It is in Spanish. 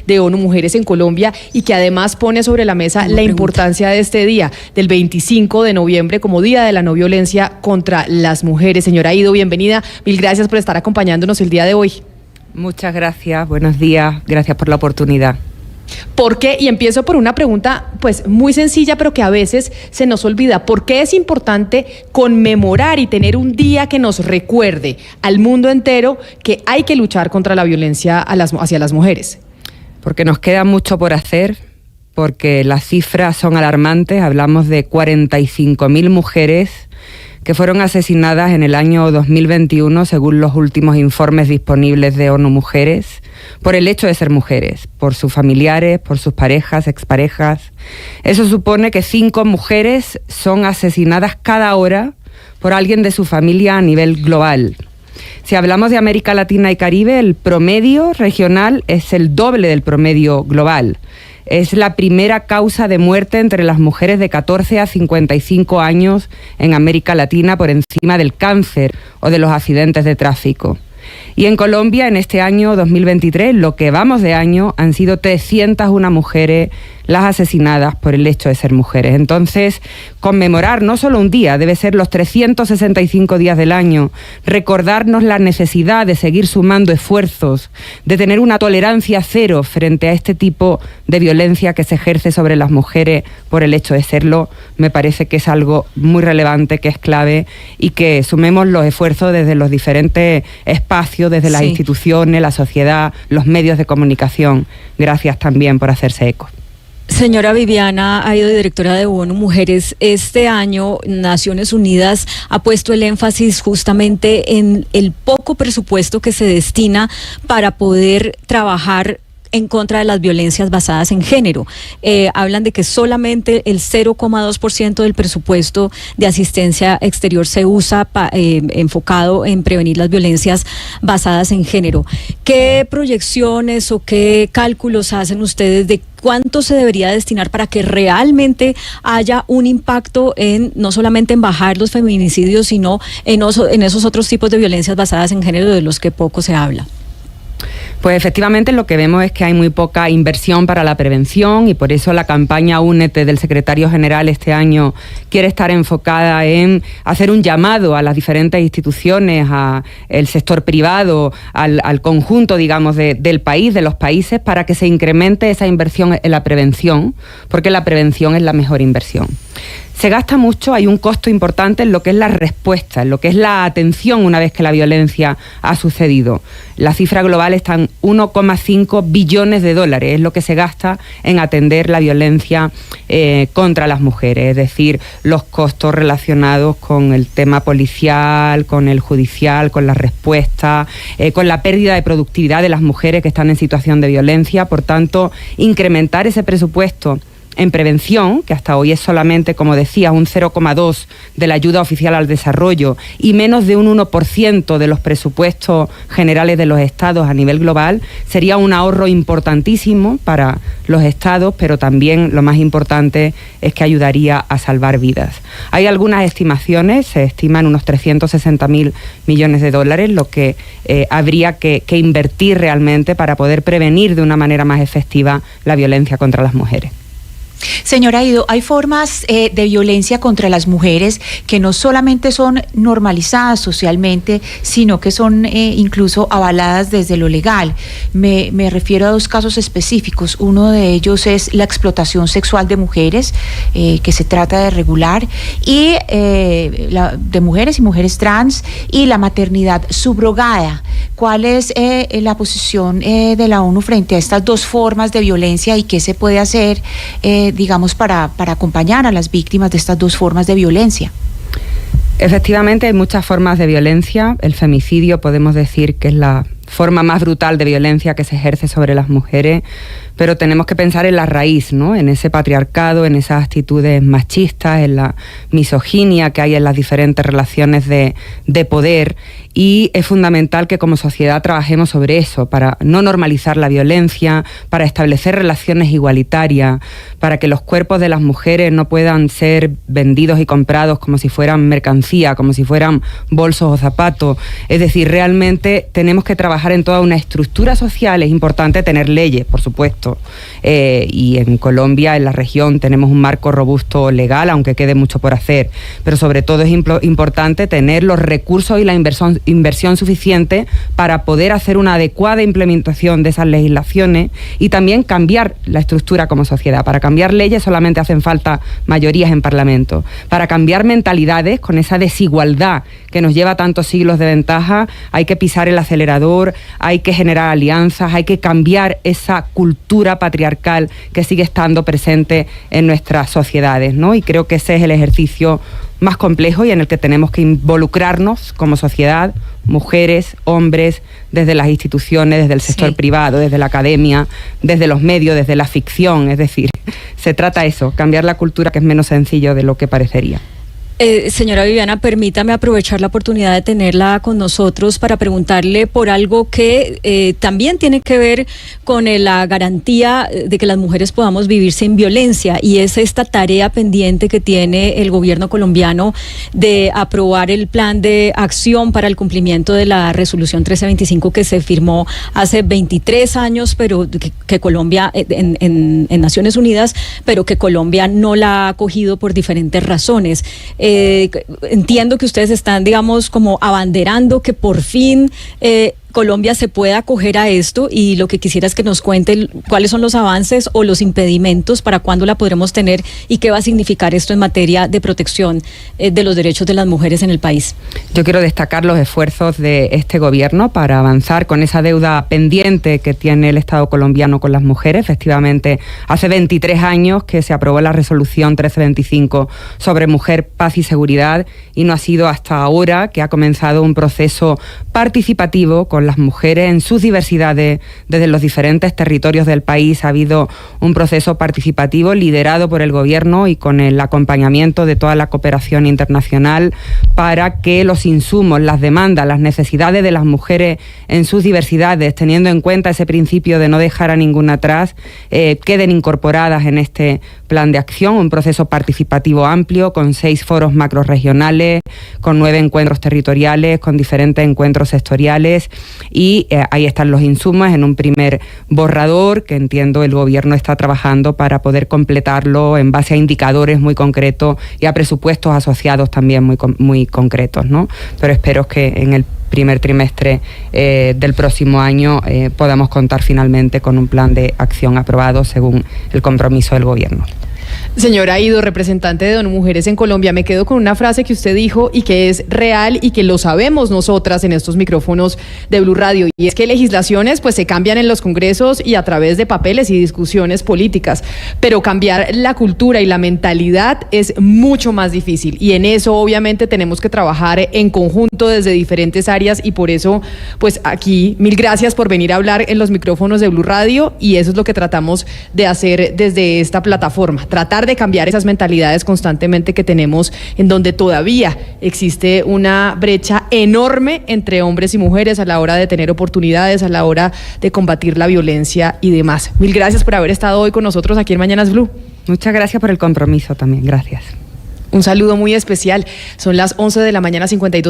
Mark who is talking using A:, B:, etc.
A: de ONU Mujeres en Colombia y que además pone sobre la mesa la importancia de este día, del 25 de noviembre como Día de la No Violencia contra las Mujeres. Señora Ido, bienvenida. Mil gracias por estar acompañándonos el día de hoy.
B: Muchas gracias, buenos días, gracias por la oportunidad.
A: ¿Por qué? Y empiezo por una pregunta pues muy sencilla, pero que a veces se nos olvida. ¿Por qué es importante conmemorar y tener un día que nos recuerde al mundo entero que hay que luchar contra la violencia hacia las mujeres?
B: Porque nos queda mucho por hacer, porque las cifras son alarmantes. Hablamos de 45.000 mujeres que fueron asesinadas en el año 2021, según los últimos informes disponibles de ONU Mujeres, por el hecho de ser mujeres, por sus familiares, por sus parejas, exparejas. Eso supone que 5 mujeres son asesinadas cada hora por alguien de su familia a nivel global. Si hablamos de América Latina y Caribe, el promedio regional es el doble del promedio global. Es la primera causa de muerte entre las mujeres de 14 a 55 años en América Latina, por encima del cáncer o de los accidentes de tráfico. Y en Colombia, en este año 2023, lo que vamos de año, han sido 301 mujeres las asesinadas por el hecho de ser mujeres. Entonces, conmemorar no solo un día, debe ser los 365 días del año, recordarnos la necesidad de seguir sumando esfuerzos, de tener una tolerancia cero frente a este tipo de violencia que se ejerce sobre las mujeres por el hecho de serlo. Me parece que es algo muy relevante, que es clave, y que sumemos los esfuerzos desde los diferentes espacios, desde las instituciones, la sociedad, los medios de comunicación. Gracias también por hacerse eco.
C: Señora Viviana Aido, directora de ONU Mujeres, este año Naciones Unidas ha puesto el énfasis justamente en el poco presupuesto que se destina para poder trabajar en contra de las violencias basadas en género. Hablan de que solamente el 0,2% del presupuesto de asistencia exterior se usa enfocado en prevenir las violencias basadas en género. ¿Qué proyecciones o qué cálculos hacen ustedes de cuánto se debería destinar para que realmente haya un impacto en no solamente en bajar los feminicidios, sino en esos otros tipos de violencias basadas en género de los que poco se habla?
B: Pues efectivamente lo que vemos es que hay muy poca inversión para la prevención, y por eso la campaña Únete del secretario general este año quiere estar enfocada en hacer un llamado a las diferentes instituciones, al sector privado, al conjunto, digamos, del país, de los países, para que se incremente esa inversión en la prevención, porque la prevención es la mejor inversión. Se gasta mucho, hay un costo importante en lo que es la respuesta, en lo que es la atención una vez que la violencia ha sucedido. La cifra global está en 1,5 billones de dólares, es lo que se gasta en atender la violencia contra las mujeres, es decir, los costos relacionados con el tema policial, con el judicial, con la respuesta, con la pérdida de productividad de las mujeres que están en situación de violencia. Por tanto, incrementar ese presupuesto en prevención, que hasta hoy es solamente, como decía, un 0,2% de la ayuda oficial al desarrollo y menos de un 1% de los presupuestos generales de los estados a nivel global, sería un ahorro importantísimo para los estados, pero también lo más importante es que ayudaría a salvar vidas. Hay algunas estimaciones, se estiman unos 360.000 millones de dólares, lo que habría que invertir realmente para poder prevenir de una manera más efectiva la violencia contra las mujeres.
D: Señora Aido, hay formas de violencia contra las mujeres que no solamente son normalizadas socialmente, sino que son incluso avaladas desde lo legal. Me refiero a 2 casos específicos. Uno de ellos es la explotación sexual de mujeres, que se trata de regular, y de mujeres y mujeres trans, y la maternidad subrogada. ¿Cuál es la posición de la ONU frente a estas 2 formas de violencia y qué se puede hacer digamos, para acompañar a las víctimas de estas 2 formas de violencia?
B: Efectivamente, hay muchas formas de violencia. El femicidio podemos decir que es la forma más brutal de violencia que se ejerce sobre las mujeres, pero tenemos que pensar en la raíz, ¿no? En ese patriarcado, en esas actitudes machistas, en la misoginia que hay en las diferentes relaciones de poder, y es fundamental que como sociedad trabajemos sobre eso, para no normalizar la violencia, para establecer relaciones igualitarias, para que los cuerpos de las mujeres no puedan ser vendidos y comprados como si fueran mercancía, como si fueran bolsos o zapatos. Es decir, realmente tenemos que trabajar en toda una estructura social. Es importante tener leyes, por supuesto, y en Colombia, en la región, tenemos un marco robusto legal, aunque quede mucho por hacer, pero sobre todo es importante tener los recursos y la inversión suficiente para poder hacer una adecuada implementación de esas legislaciones y también cambiar la estructura como sociedad. Para cambiar leyes solamente hacen falta mayorías en Parlamento. Para cambiar mentalidades, con esa desigualdad que nos lleva tantos siglos de ventaja, hay que pisar el acelerador, hay que generar alianzas, hay que cambiar esa cultura patriarcal que sigue estando presente en nuestras sociedades, ¿no? Y creo que ese es el ejercicio más complejo y en el que tenemos que involucrarnos como sociedad, mujeres, hombres, desde las instituciones, desde el sector privado, desde la academia, desde los medios, desde la ficción. Es decir, se trata de eso, cambiar la cultura, que es menos sencillo de lo que parecería.
C: Señora Viviana, permítame aprovechar la oportunidad de tenerla con nosotros para preguntarle por algo que también tiene que ver con la garantía de que las mujeres podamos vivir sin violencia, y es esta tarea pendiente que tiene el gobierno colombiano de aprobar el plan de acción para el cumplimiento de la resolución 1325 que se firmó hace 23 años, pero que Colombia, en Naciones Unidas, pero que Colombia no la ha acogido por diferentes razones. Entiendo que ustedes están, digamos, como abanderando que por fin Colombia se pueda acoger a esto, y lo que quisiera es que nos cuente cuáles son los avances o los impedimentos, para cuándo la podremos tener y qué va a significar esto en materia de protección de los derechos de las mujeres en el país.
B: Yo quiero destacar los esfuerzos de este gobierno para avanzar con esa deuda pendiente que tiene el Estado colombiano con las mujeres. Efectivamente, hace 23 años que se aprobó la resolución 1325 sobre mujer, paz y seguridad, y no ha sido hasta ahora que ha comenzado un proceso participativo con las mujeres en sus diversidades desde los diferentes territorios del país. Ha habido un proceso participativo liderado por el gobierno y con el acompañamiento de toda la cooperación internacional para que los insumos, las demandas, las necesidades de las mujeres en sus diversidades, teniendo en cuenta ese principio de no dejar a ninguna atrás, queden incorporadas en este plan de acción. Un proceso participativo amplio con 6 foros macrorregionales, con 9 encuentros territoriales, con diferentes encuentros sectoriales, y ahí están los insumos en un primer borrador que entiendo el gobierno está trabajando para poder completarlo en base a indicadores muy concretos y a presupuestos asociados también muy concretos, ¿no? Pero espero que en el primer trimestre del próximo año podamos contar finalmente con un plan de acción aprobado según el compromiso del gobierno.
A: Señora Ido, representante de ONU Mujeres en Colombia, me quedo con una frase que usted dijo y que es real y que lo sabemos nosotras en estos micrófonos de Blue Radio, y es que legislaciones pues se cambian en los congresos y a través de papeles y discusiones políticas, pero cambiar la cultura y la mentalidad es mucho más difícil, y en eso obviamente tenemos que trabajar en conjunto desde diferentes áreas, y por eso pues aquí mil gracias por venir a hablar en los micrófonos de Blue Radio, y eso es lo que tratamos de hacer desde esta plataforma, tratar de cambiar esas mentalidades constantemente que tenemos, en donde todavía existe una brecha enorme entre hombres y mujeres a la hora de tener oportunidades, a la hora de combatir la violencia y demás. Mil gracias por haber estado hoy con nosotros aquí en Mañanas Blue.
B: Muchas gracias por el compromiso también, gracias.
A: Un saludo muy especial. Son las 11 de la mañana, 52